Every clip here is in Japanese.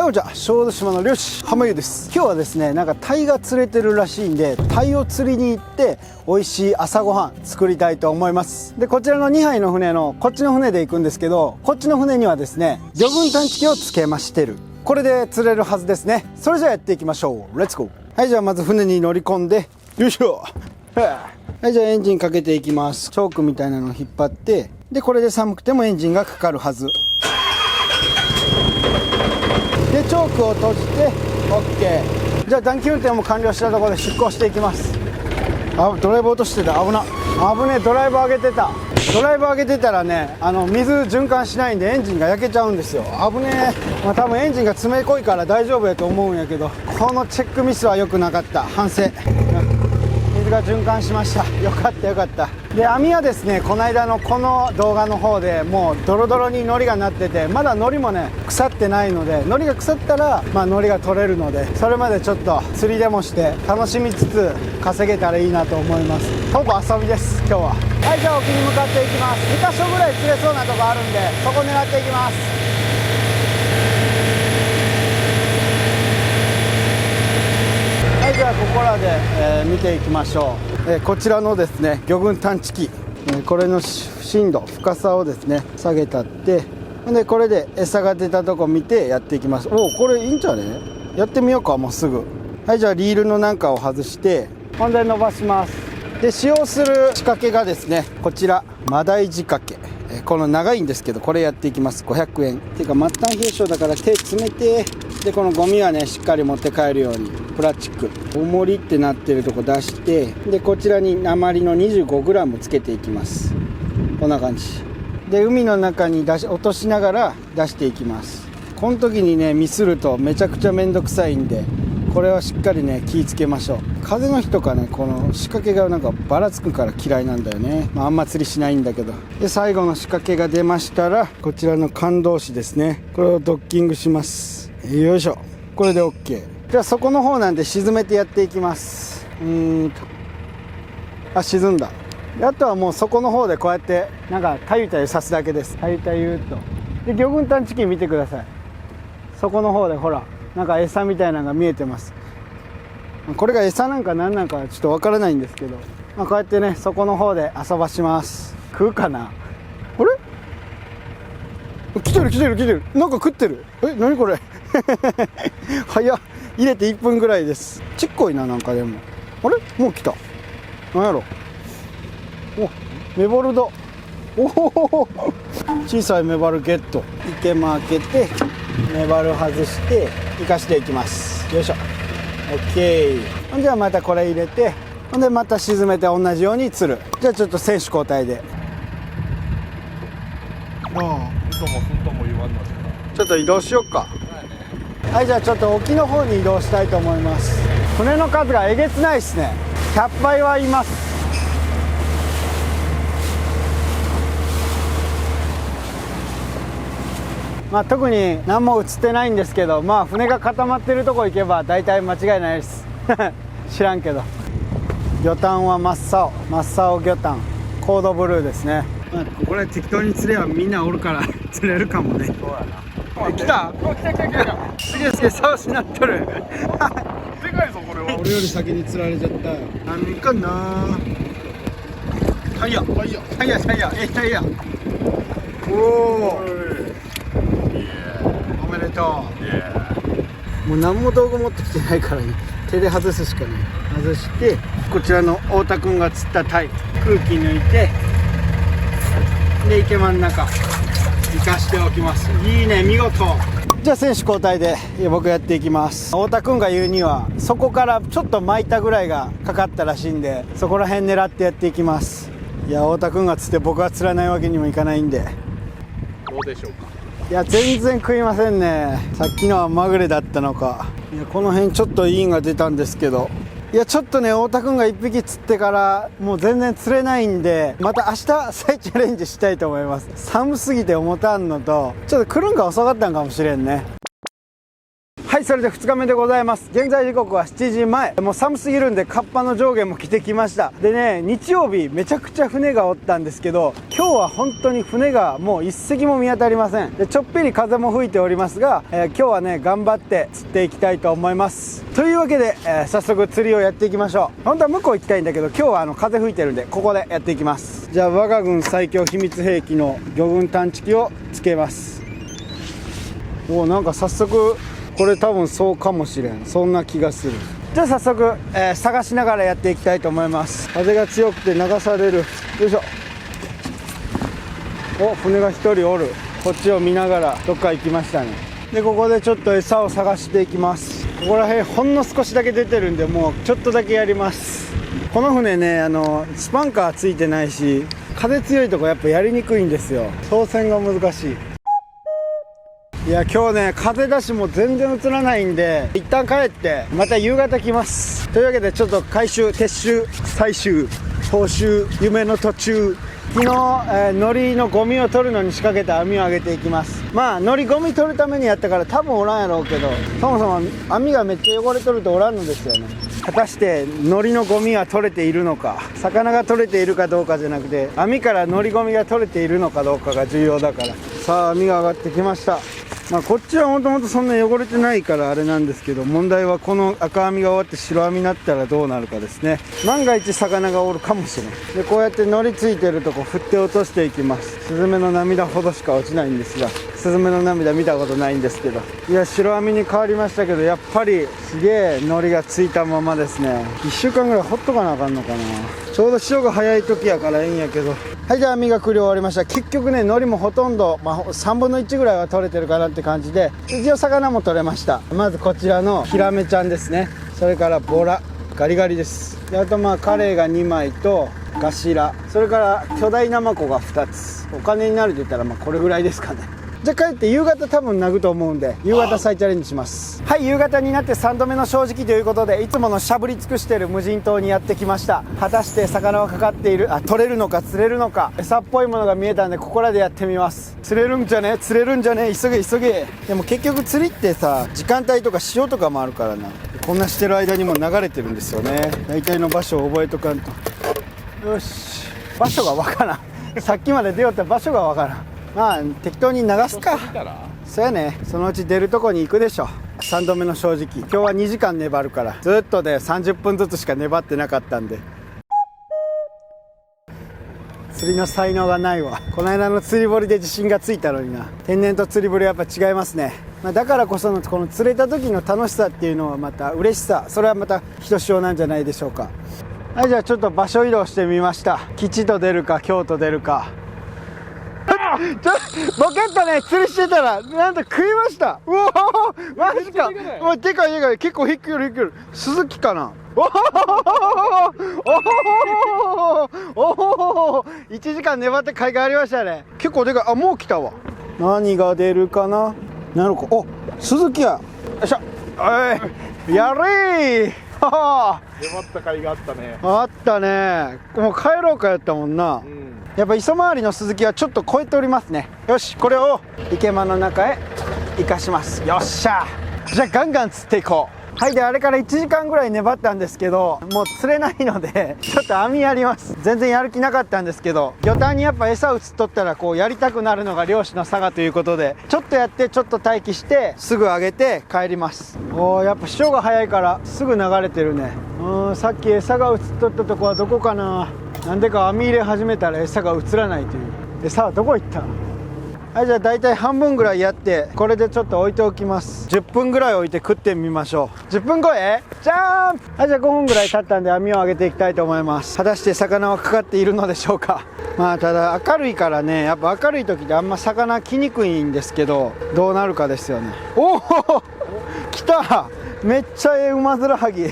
はい、こんにちは。小豆島の漁師浜優です。今日はですね、なんかタイが釣れてるらしいんで、タイを釣りに行って美味しい朝ごはん作りたいと思います。で、こちらの2杯の船のこっちの船で行くんですけど、こっちの船にはですね、魚群探知機をつけましてる。これで釣れるはずですね。それじゃあやっていきましょう。レッツゴー。はい、じゃあまず船に乗り込んで、よいしょ。はい、じゃあエンジンかけていきます。チョークみたいなのを引っ張って、でこれで寒くてもエンジンがかかるはずで、チョークを閉じて OK。 じゃあ短期運転も完了したところで出港していきます。あ、ドライブ落としてた。危な、危ねえ。ドライブ上げてた。ドライブ上げてたらね、水循環しないんでエンジンが焼けちゃうんですよ。危ねえ。まあ多分エンジンが詰め濃いから大丈夫やと思うんやけど、このチェックミスは良くなかった。反省。水が循環しました。よかったよかった。で、網はですね、この間のこの動画の方でもうドロドロに海苔がなってて、まだ海苔もね腐ってないので、海苔が腐ったらまあ海苔が取れるので、それまでちょっと釣りでもして楽しみつつ稼げたらいいなと思います。ほぼ遊びです今日は。はい、じゃあ沖に向かっていきます。2カ所ぐらい釣れそうなとこあるんで、そこ狙っていきます。じゃあここらで、見ていきましょう。こちらのですね魚群探知機、これの深度深さをですね下げたって、でこれで餌が出たとこ見てやっていきます。おお、これいいんじゃね。やってみようか、もうすぐ。はい、じゃあリールのなんかを外してほんで伸ばします。で使用する仕掛けがですねこちらマダイ仕掛け、この長いんですけどこれやっていきます。500円っていうか末端冷え性だから手詰めて、でこのゴミはねしっかり持って帰るようにプラスチック重りってなってるとこ出して、でこちらに鉛の 25g つけていきます。こんな感じで海の中に落としながら出していきます。この時にねミスるとめちゃくちゃめんどくさいんで、これはしっかりね気ぃつけましょう。風の日とかねこの仕掛けがなんかばらつくから嫌いなんだよね。あんま釣りしないんだけど。で最後の仕掛けが出ましたら、こちらの感動詞ですね、これをドッキングします。よいしょ。これで OK。 じゃあそこの方なんで沈めてやっていきます。あ、沈んだ。あとはもうそこの方でこうやってなんかたゆたゆさすだけです。たゆたゆと。で魚群探知機見てください。そこの方でほらなんか餌みたいなのが見えてます。これが餌なんか何なんかちょっとわからないんですけど、こうやってねそこの方で遊ばします。食うかな。あれ、来てる来てる来てる。なんか食ってる。何これ早っ。入れて1分ぐらいです。ちっこいな。なんかでもあれもう来た。なんやろ。お、メバルだ。おお、小さいメバルゲット。池も開けてメバル外して生かしていきます。よいしょ。 OK。 ほんじゃまたこれ入れて、ほんでまた沈めて同じように釣る。じゃあちょっと選手交代で。ちょっと移動しよっか。はい、じゃあちょっと沖の方に移動したいと思います。船の数がえげつないですね。100杯はいます。特に何も映ってないんですけど、船が固まってるとこ行けば大体間違いないです知らんけど。魚探は真っ青、真っ青魚探コードブルーですね。これ適当に釣ればみんなおるから釣れるかもね。そうやな。来た。すげえすげえ、竿しなっとるでかいぞこれは。俺より先に釣られちゃった。何かな。はいやはいやはいやはいやはいや。おお、おめでとう。もう何も道具持ってきてないからね、手で外すしかない。外して、こちらの太田くんが釣ったタイ空気抜いて、で池真ん中生かしておきます。いいね、見事。じゃあ選手交代で僕やっていきます。太田くんが言うにはそこからちょっと巻いたぐらいがかかったらしいんで、そこら辺狙ってやっていきます。いや、太田くんが釣って僕は釣らないわけにもいかないんで。どうでしょうか。いや全然食いませんね。さっきのはまぐれだったのか。いやこの辺ちょっといいんが出たんですけど、いやちょっとね太田くんが1匹釣ってからもう全然釣れないんで、また明日再チャレンジしたいと思います。寒すぎて重たんのとちょっと来るんが遅かったんかもしれんね。はい、それで2日目でございます。現在時刻は7時前。もう寒すぎるんでカッパの上下も着てきました。でね、日曜日めちゃくちゃ船がおったんですけど、今日は本当に船がもう一隻も見当たりません。でちょっぴり風も吹いておりますが、今日はね頑張って釣っていきたいと思います。というわけで、早速釣りをやっていきましょう。本当は向こう行きたいんだけど、今日は風吹いてるんでここでやっていきます。じゃあ我が軍最強秘密兵器の魚群探知機をつけます。お、なんか早速これ多分そうかもしれん。そんな気がする。じゃあ早速、探しながらやっていきたいと思います。風が強くて流される。よいしょ。お、船が1人おる。こっちを見ながらどっか行きましたね。でここでちょっと餌を探していきます。ここら辺ほんの少しだけ出てるんで、もうちょっとだけやります。この船ね、スパンカーついてないし、風強いとこやっぱやりにくいんですよ。操船が難しい。いや今日ね風だしも全然映らないんで、一旦帰ってまた夕方来ます。というわけでちょっと回収、撤収、最終報酬、夢の途中。昨日、海苔のゴミを取るのに仕掛けた網を上げていきます。まあ海苔ゴミ取るためにやったから多分おらんやろうけど、そもそも網がめっちゃ汚れとるとおらんのですよね。果たして海苔のゴミは取れているのか、魚が取れているかどうかじゃなくて、網から海苔ゴミが取れているのかどうかが重要だから。さあ網が上がってきました。まあこっちはもともとそんな汚れてないからあれなんですけど、問題はこの赤網が終わって白網になったらどうなるかですね。万が一魚がおるかもしれない。でこうやって海苔ついてるとこ振って落としていきます。スズメの涙ほどしか落ちないんですが、スズメの涙見たことないんですけど、いや白網に変わりましたけど、やっぱりすげえ海苔がついたままですね。1週間ぐらいほっとかなあかんのかな。ちょうど潮が早い時やからいいんやけど。はい、じゃあ網が繰り終わりました。結局ね海苔もほとんど、3分の1ぐらいは取れてるかなって感じで、一応魚も取れました。まずこちらのヒラメちゃんですね。それからボラガリガリです。であとカレイが2枚とガシラ、それから巨大ナマコが2つ。お金になると言ったらこれぐらいですかね。じゃあ帰って夕方多分鳴くと思うんで、夕方再チャレンジします。はい、夕方になって3度目の正直ということで、いつものしゃぶり尽くしている無人島にやってきました。果たして魚はかかっている、取れるのか釣れるのか。餌っぽいものが見えたんでここらでやってみます。釣れるんじゃね、釣れるんじゃね、急げ急げ。でも結局釣りってさ、時間帯とか潮とかもあるからな。こんなしてる間にも流れてるんですよね。大体の場所を覚えとかんと。よし、場所がわからん。さっきまで出よった場所がわからん。まあ適当に流すか。そうやね、そのうち出るとこに行くでしょ。3度目の正直。今日は2時間粘るから、ずっとで30分ずつしか粘ってなかったんで。釣りの才能がないわ。この間の釣り堀で自信がついたのにな。天然と釣り堀はやっぱ違いますね。だからこそのこの釣れた時の楽しさっていうのはまた嬉しさ、それはまたひとしおなんじゃないでしょうか。はい、じゃあちょっと場所移動してみました。吉と出るか京と出るか。ボケットね、釣りしてたらなんと食いました。うおー、マジか。もうでかいでかい、結構引くよる引くよる。鈴木かな。おお、1時間粘って貝がありましたね。結構でかい。あ、もう来たわ。何が出るかな。なるか。お、鈴木や。よいしょ。おい、やれー。粘った甲斐があったね。あったね。もう帰ろうかやったもんな。やっぱ磯回りの鈴木はちょっと超えておりますね。よし、これを池間の中へ生かします。よっしゃ。じゃあガンガン釣っていこう。はい、であれから1時間ぐらい粘ったんですけど、もう釣れないのでちょっと網やります。全然やる気なかったんですけど、魚探にやっぱ餌を釣っとったらこうやりたくなるのが漁師の差がということで、ちょっとやってちょっと待機してすぐ上げて帰ります。おー、やっぱ潮が早いからすぐ流れてるね。さっき餌が映っとったとこはどこかな。なんでか網入れ始めたら餌が映らないという。餌はどこ行った。はい、じゃあ大体半分ぐらいやって、これでちょっと置いておきます。10分ぐらい置いて食ってみましょう。10分超えじゃーん。はい、じゃあ5分ぐらい経ったんで網を上げていきたいと思います。果たして魚はかかっているのでしょうか。まあただ明るいからね、やっぱ明るい時ってあんま魚来にくいんですけど、どうなるかですよね。おお、来た。めっちゃウマヅラハギ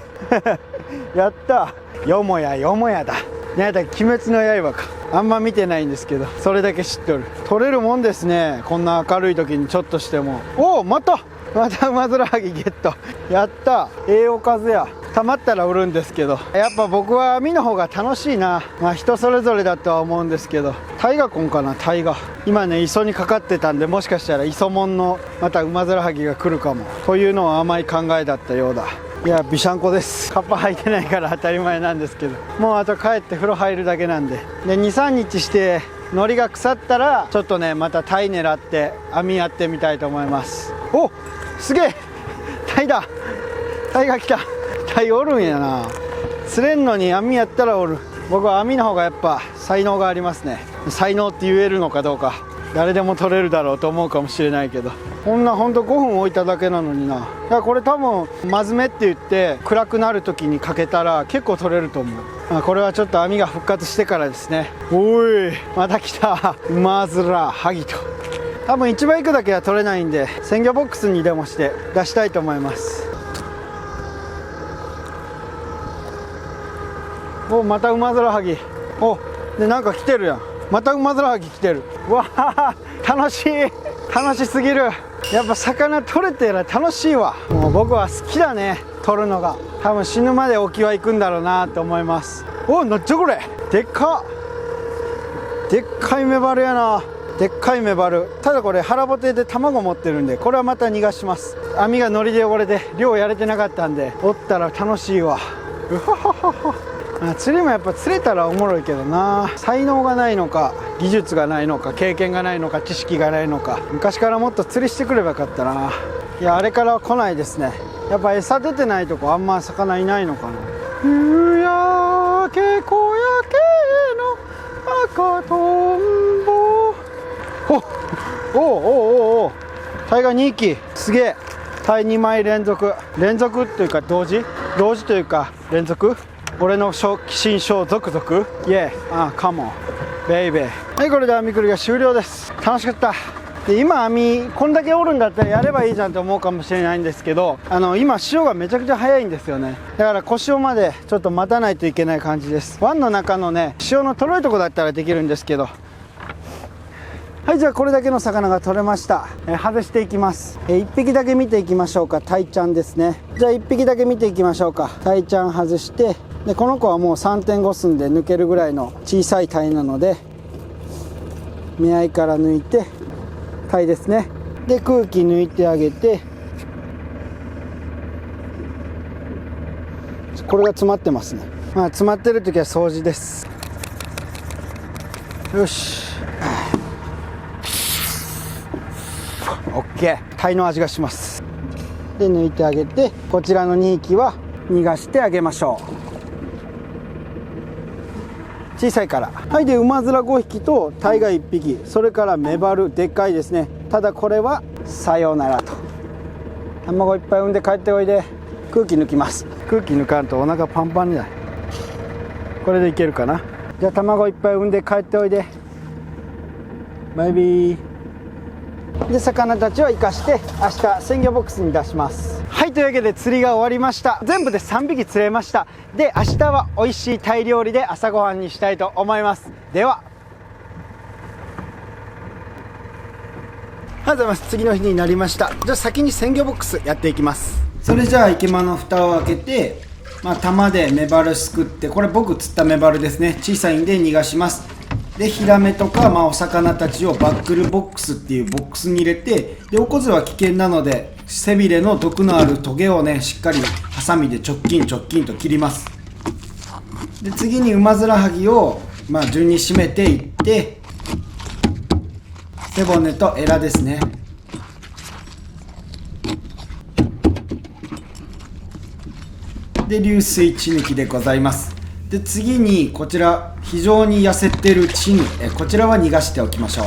やった。よもやよもやだ。なんだ、鬼滅の刃か。あんま見てないんですけど、それだけ知っとる。取れるもんですね、こんな明るい時にちょっとしても。おお、またウマヅラハギゲット。やった、栄養数や。たまったら売るんですけど、やっぱ僕は網の方が楽しいな。まあ人それぞれだとは思うんですけど、タイガコンかな。タイガ今ね磯にかかってたんで、もしかしたら磯もんのまたウマヅラハギが来るかもというのは甘い考えだったようだ。いや、びしゃんこです。カッパ履いてないから当たり前なんですけど、もうあと帰って風呂入るだけなんで、23日して海苔が腐ったらちょっとねまたタイ狙って網やってみたいと思います。お、すげえ、タイだ。タイが来た。タイおるんやな。釣れんのに網やったらおる。僕は網の方がやっぱ才能がありますね。才能って言えるのかどうか、誰でも取れるだろうと思うかもしれないけど、こんなほんと5分置いただけなのにな。いや、これ多分マズメって言って暗くなる時にかけたら結構取れると思う。これはちょっと網が復活してからですね。おい、また来た。ウマヅラハギと。多分一番行くだけは取れないんで、鮮魚ボックスにでもして出したいと思います。お、またウマヅラハギ。おで、なんか来てるやん。またウマヅラハギ来てる。わあ、楽しい。楽しすぎる。やっぱ魚取れてら楽しいわ。もう僕は好きだね、取るのが。多分死ぬまで沖は行くんだろうなと思います。お、なんじゃこれ。でっか。でっかいメバルやな。でっかいメバル。ただこれ腹ぼてで卵持ってるんで、これはまた逃がします。網が海苔で汚れて漁やれてなかったんで、おったら楽しいわ。うはははは。釣りもやっぱ釣れたらおもろいけどな。才能がないのか、技術がないのか、経験がないのか、知識がないのか。昔からもっと釣りしてくればよかったな。いや、あれからは来ないですね。やっぱ餌出てないとこあんま魚いないのかな。夕焼け小焼けの赤とんぼ。おおおお、タイが2匹。すげえ。タイ2枚連続というか同時というか連続。俺の新章続々。イエー、カモンベイベー。はい、これで網繰りが終了です。楽しかった。で、今網こんだけおるんだったらやればいいじゃんと思うかもしれないんですけど、今潮がめちゃくちゃ早いんですよね。だから小潮までちょっと待たないといけない感じです。湾の中のね潮のとろいとこだったらできるんですけど。はい、じゃあこれだけの魚が取れました。外していきます。1匹だけ見ていきましょうか。タイちゃんですね。じゃあ1匹だけ見ていきましょうか。タイちゃん外して、でこの子はもう 3.5 寸で抜けるぐらいの小さいタイなので、目合いから抜いてタイですね。で空気抜いてあげて、これが詰まってますね。詰まってる時は掃除です。よし、オッケー。タイの味がします。で抜いてあげて、こちらの2匹は逃がしてあげましょう。小さいから。はい、でウマヅラ5匹とタイが1匹、それからメバルでっかいですね。ただこれはさようならと。卵いっぱい産んで帰っておいで。空気抜きます。空気抜かんとお腹パンパンになる。これでいけるかな。じゃあ卵いっぱい産んで帰っておいで。バイビー。で魚たちを生かして明日鮮魚ボックスに出します。はい、というわけで釣りが終わりました。全部で3匹釣れました。で明日は美味しいタイ料理で朝ごはんにしたいと思います。では、おはようございます。次の日になりました。じゃあ先に鮮魚ボックスやっていきます。それじゃあ池間の蓋を開けて、玉でメバルすくって、これ僕釣ったメバルですね。小さいんで逃がします。でヒラメとか、お魚たちをバックルボックスっていうボックスに入れて、でおこずは危険なので背びれの毒のあるトゲをねしっかりハサミで直近と切ります。で次にウマヅラハギを順に締めていって、背骨とエラですね。で流水血抜きでございます。で次にこちら非常に痩せてるチヌ、こちらは逃がしておきましょ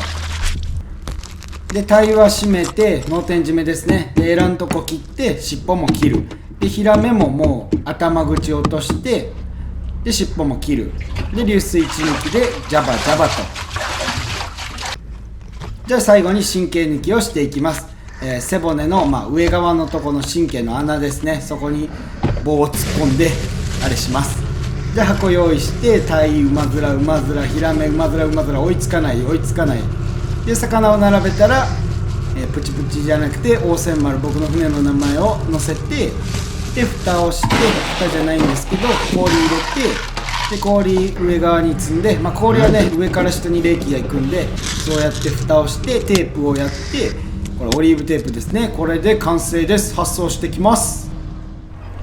う。でタイは締めて脳天締めですね。でエラんとこ切って尻尾も切る。でヒラメももう頭口落として、で尻尾も切る。で流水血抜きでジャバジャバと。じゃあ最後に神経抜きをしていきます。背骨の上側のとこの神経の穴ですね。そこに棒を突っ込んであれします。じゃあ箱用意して、タイ、ウマヅラ、ヒラメ、ウマヅラ、追いつかないで、魚を並べたら、プチプチじゃなくて応船丸、僕の船の名前を載せて、で蓋をして、蓋じゃないんですけど氷入れて、で氷上側に積んで、氷はね上から下に冷気がいくんで、そうやって蓋をしてテープをやって、これオリーブテープですね。これで完成です。発送してきます。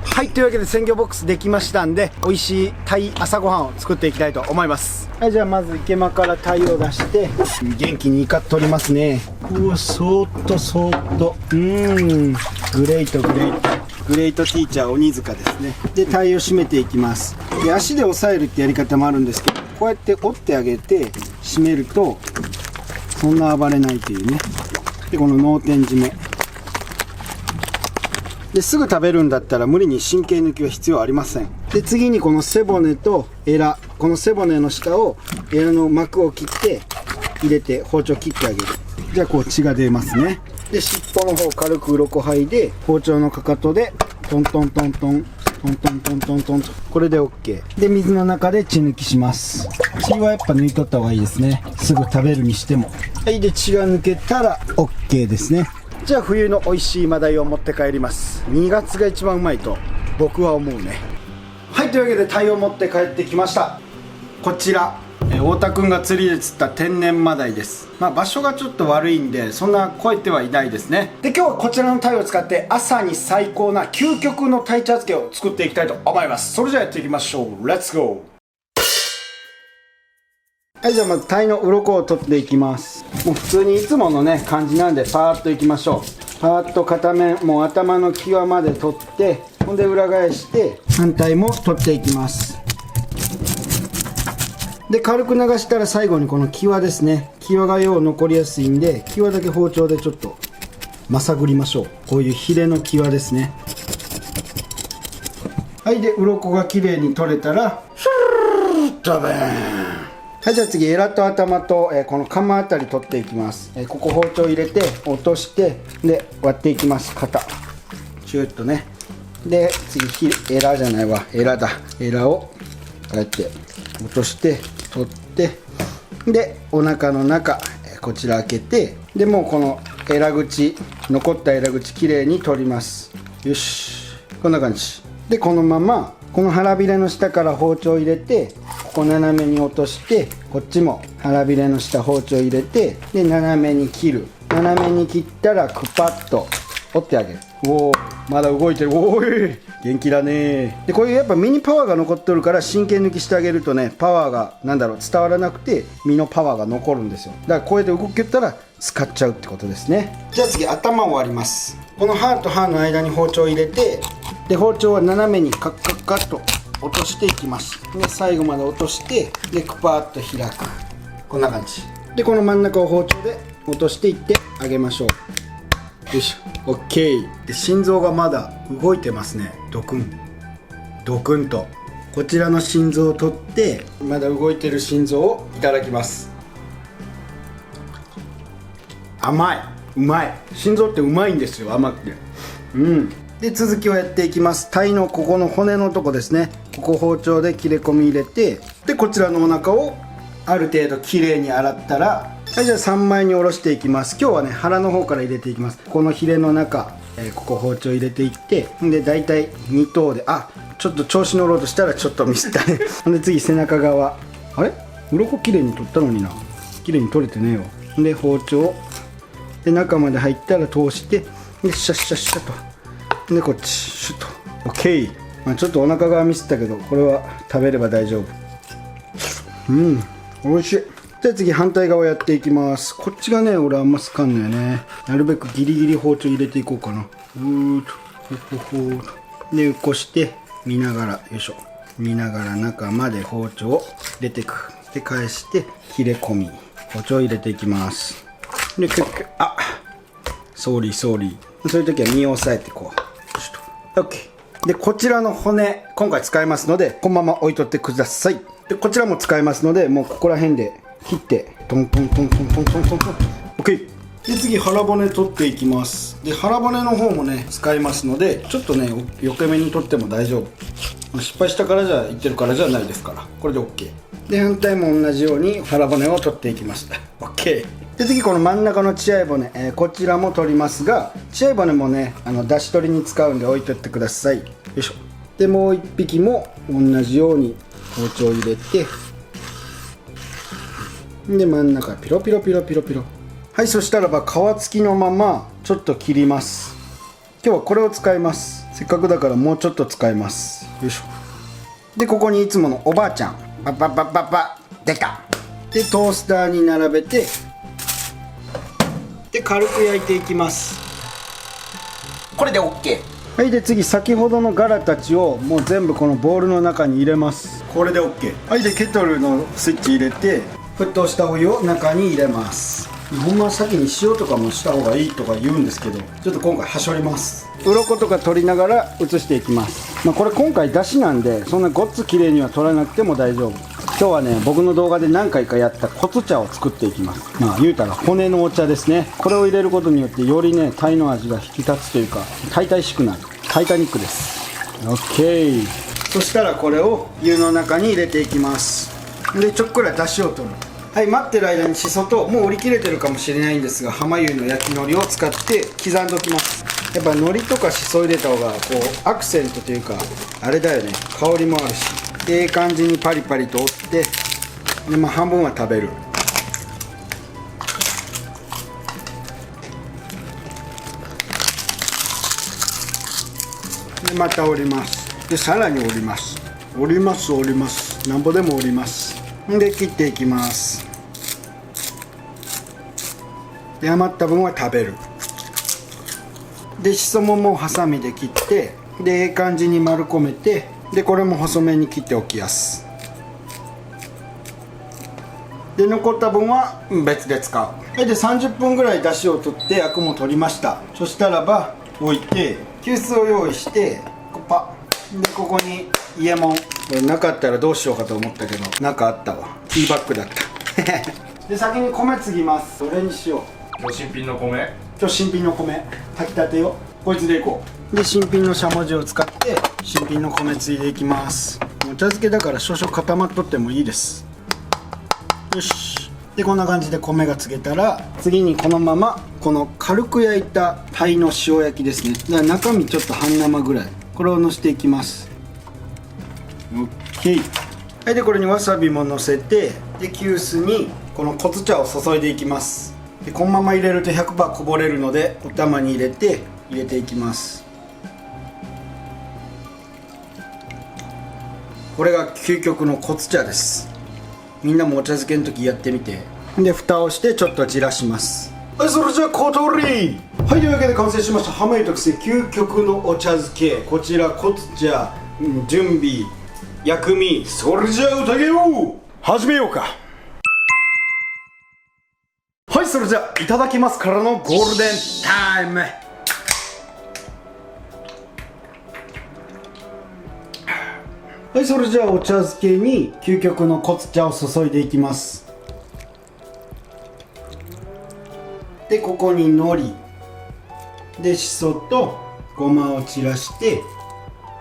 はい、というわけで鮮魚ボックスできましたんで、美味しいタイ朝ごはんを作っていきたいと思います。はい、じゃあまず池間からタイを出して、元気にイカ取りますね。うわ、そーっとグレートティーチャー鬼塚ですね。でタイを締めていきます。で足で押さえるってやり方もあるんですけど、こうやって折ってあげて締めるとそんな暴れないというね。でこの脳天締めですぐ食べるんだったら無理に神経抜きは必要ありません。で次にこの背骨とエラ、この背骨の下をエラの膜を切って入れて包丁切ってあげる。じゃあこう血が出ますね。で尻尾の方軽く鱗剥いで包丁のかかとでトントンと、これで OK で水の中で血抜きします。血はやっぱ抜いとった方がいいですね、すぐ食べるにしても。はい、で血が抜けたら OK ですね。じゃあ冬の美味しいマダイを持って帰ります。2月が一番うまいと僕は思うね。はい、というわけでタイを持って帰ってきました。こちら太田くんが釣りで釣った天然マダイです。場所がちょっと悪いんでそんな超えてはいないですね。で今日はこちらのタイを使って朝に最高な究極のタイ茶漬けを作っていきたいと思います。それじゃあやっていきましょう。レッツゴー。はい、じゃあまずタイの鱗を取っていきます。もう普通にいつものね感じなんでパーッといきましょう。パーッと片面もう頭の際まで取って、ほんで裏返して反対も取っていきます。で軽く流したら最後にこの際ですね、際がよう残りやすいんで際だけ包丁でちょっとまさぐりましょう。こういうヒレの際ですね。はい、で鱗がきれいに取れたらシューッとベーン。はい、じゃあ次エラと頭と、このカマあたり取っていきます。ここ包丁入れて落としてで割っていきます。肩シューッとね。で次エラじゃないわ、エラだ。エラをこうやって落として取って、でお腹の中こちら開けて、でもうこのエラ口、残ったエラ口きれいに取ります。よし、こんな感じでこのままこの腹びれの下から包丁入れて、ここ斜めに落として、こっちも腹びれの下包丁入れて、で斜めに切る。斜めに切ったらクパッと折ってあげる。おお、まだ動いてる。おーい、元気だね。でこういうやっぱ身にパワーが残ってるから神経抜きしてあげるとね、パワーが伝わらなくて身のパワーが残るんですよ。だからこうやって動けたら使っちゃうってことですね。じゃあ次頭を割ります。この歯と歯の間に包丁を入れて、で包丁は斜めにカッカッカッと落としていきます。で最後まで落として、でクパーッと開く。こんな感じでこの真ん中を包丁で落としていってあげましょう。よいしょ、 OK。 で心臓がまだ動いてますね。ドクンドクンと。こちらの心臓を取って、まだ動いてる心臓をいただきます。甘い、うまい。心臓ってうまいんですよ、甘くて。で続きをやっていきます。タイのここの骨のとこですね、ここ包丁で切れ込み入れて、でこちらのお腹をある程度きれいに洗ったら、はい、じゃあ3枚におろしていきます。今日はね腹の方から入れていきます。このヒレの中、ここ包丁入れていって、で大体2等で、ちょっと調子乗ろうとしたらちょっとミスったねで次背中側、あれ鱗きれいに取ったのにな、きれいに取れてねえよ。で包丁で中まで入ったら通して、でシャッシャッシャッと、でこっちシュッと OK。ちょっとお腹側ミスったけど、これは食べれば大丈夫。美味しい。じゃあ次反対側やっていきます。こっちがね俺あんま好かんのよね。なるべくギリギリ包丁入れていこうかな。で起こして見ながら、よいしょ、見ながら中まで包丁を入れていく。で返して切れ込み、包丁入れていきます。でソーリーそういう時は身を押さえてこう OK。 でこちらの骨今回使いますのでこのまま置いとってください。でこちらも使いますので、もうここら辺で切ってトントントントントントントントン OK。で次腹骨取っていきます。で腹骨の方もね使いますので、ちょっとねよけめに取っても大丈夫。失敗したからじゃいってるからじゃないですから、これで OK。 で反対も同じように腹骨を取っていきました。 OK。 で次この真ん中の血合い骨、こちらも取りますが、血合い骨もね出し取りに使うんで置いといてください。よいしょ。でもう1匹も同じように包丁を入れて、で真ん中ピロピロピロピロピロ。はい、そしたらば皮付きのままちょっと切ります。今日はこれを使います。せっかくだからもうちょっと使います。よいしょ。でここにいつものおばあちゃんパッパッパッパッパできた。でトースターに並べて、で軽く焼いていきます。これで OK。 はい、で次先ほどのガラたちをもう全部このボウルの中に入れます。これで OK。 はい、でケトルのスイッチ入れて、沸騰したお湯を中に入れます。ほんまは先に塩とかもした方がいいとか言うんですけど、ちょっと今回はしょります。鱗とか取りながら移していきます。これ今回だしなんでそんなごっつ綺麗には取らなくても大丈夫。今日はね僕の動画で何回かやったコツ茶を作っていきます。言うたら骨のお茶ですね。これを入れることによってよりね鯛の味が引き立つというか、タイタイしくなるタイタニックです。 OK。 そしたらこれを湯の中に入れていきます。でちょっくらだしを取る。はい、待ってる間にしそと、もう売り切れてるかもしれないんですが、浜湯の焼き海苔を使って刻んでおきます。やっぱ海苔とかしそ入れた方がこうアクセントというかあれだよね、香りもあるし、いい感じにパリパリと折って、で半分は食べる。でまた折ります。でさらに折ります。折ります折ります、なんぼでも折ります。で切っていきます。で余った分は食べる。でしそももうハサミで切って、でええ感じに丸込めて、でこれも細めに切っておきやす。で残った分は別で使う。で30分ぐらいだしを取ってアクも取りました。そしたらば置いて急須を用意して、パッでここに伊右衛門、これなかったらどうしようかと思ったけど、なんかあったわ。ティーバッグだったで先に米継ぎます。どれにしよう。今日新品の米。今日新品の米炊きたてよ。こいつでいこう。で新品のしゃもじを使って新品の米継いでいきます。お茶漬けだから少々固まっとってもいいです。よし。でこんな感じで米が継げたら、次にこのままこの軽く焼いた鯛の塩焼きですね。だから中身ちょっと半生ぐらい、これをのせていきます。 OK。 はい、でこれにわさびものせて、で急須にこのこつ茶を注いでいきます。でこのまま入れると 100% こぼれるので、お玉に入れて入れていきます。これが究極のこつ茶です。みんなもお茶漬けの時やってみて。で蓋をしてちょっと散らします。はい、それじゃあ小通り。はい、というわけで完成しました浜湯特製究極のお茶漬け。こちらこつ茶、準備、薬味、それじゃあ宴を始めようか。はい、それじゃあいただきますからのゴールデンタイム。はい、それじゃあお茶漬けに究極のこつ茶を注いでいきます。でここに海苔でしそとごまを散らして、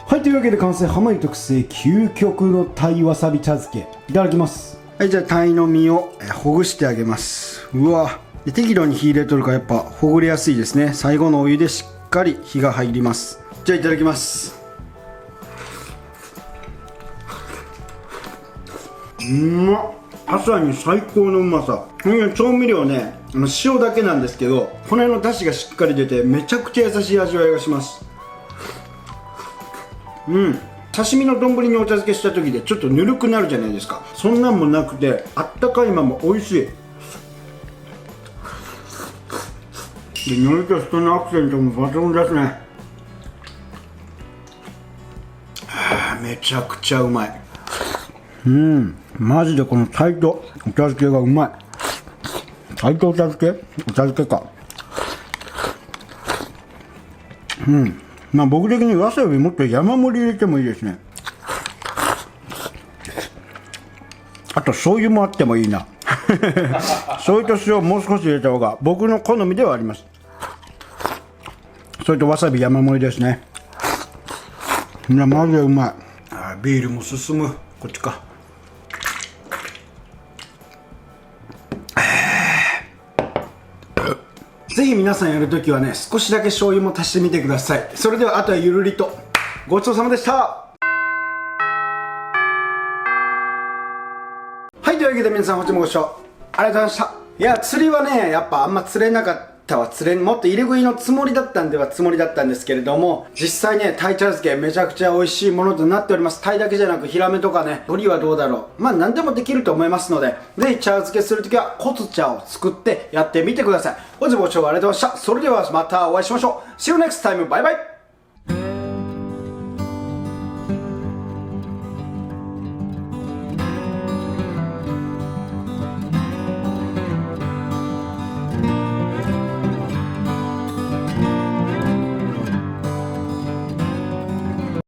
はい、というわけで完成浜湯特製究極の鯛わさび茶漬け。いただきます。はい、じゃあ鯛の身をほぐしてあげます。うわで適度に火入れとるからやっぱほぐれやすいですね。最後のお湯でしっかり火が入ります。じゃあいただきます。朝に最高のうまさ。調味料ね、塩だけなんですけど、骨の出汁がしっかり出てめちゃくちゃ優しい味わいがします。刺身の丼にお茶漬けした時でちょっとぬるくなるじゃないですか。そんなんもなくてあったかいまま美味しい。で海苔と人のアクセントも抜群ですね。めちゃくちゃうまい。マジでこの鯛とお茶漬けがうまい。鯛とお茶漬け、お茶漬けか。僕的にわさびもっと山盛り入れてもいいですね。あと醤油もあってもいいな醤油と塩もう少し入れた方が僕の好みではあります。それとわさび山盛りですね。いやマジでうまい。ビールも進む。こっちか。ぜひ皆さんやるときはね、少しだけ醤油も足してみてください。それではあとはゆるりと。ごちそうさまでした。はい、というわけで皆さん本日もご視聴ありがとうございました。いや、釣りはね、やっぱあんま釣れなかったわ。もっと入れ食いのつもりだったんですけれども、実際ね、鯛茶漬けめちゃくちゃ美味しいものとなっております。鯛だけじゃなくヒラメとかね、鳥はどうだろう。まあ何でもできると思いますので、ぜひ茶漬けするときはコツ茶を作ってやってみてください。本日もご視聴ありがとうございました。それではまたお会いしましょう。See you next time. バイバイ。